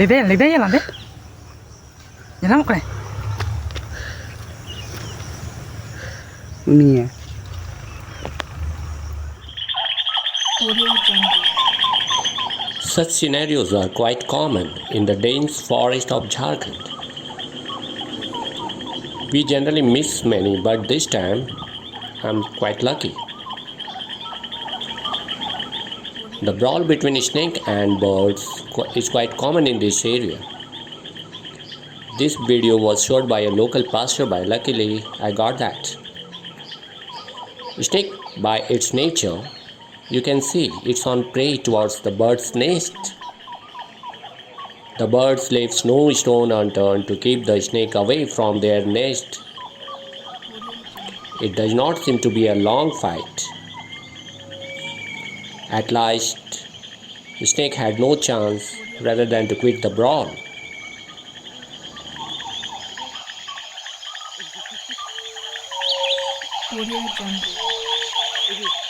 ಲಿದೆಯಲ್ಲ ಏನ ಮಕ್ಕಳೇ नहीं Such scenarios are quite common in the dense forest of Jharkhand. We generally miss many, but this time I'm quite lucky. The brawl between snake and birds is quite common in this area. This video was shot by a local passerby. Luckily, I got that. Snake, by its nature, you can see it's on prey towards the bird's nest. The birds leave no stone unturned to keep the snake away from their nest. It does not seem to be a long fight. At last, the snake had no chance rather than to quit the brawl. Audio Jungle.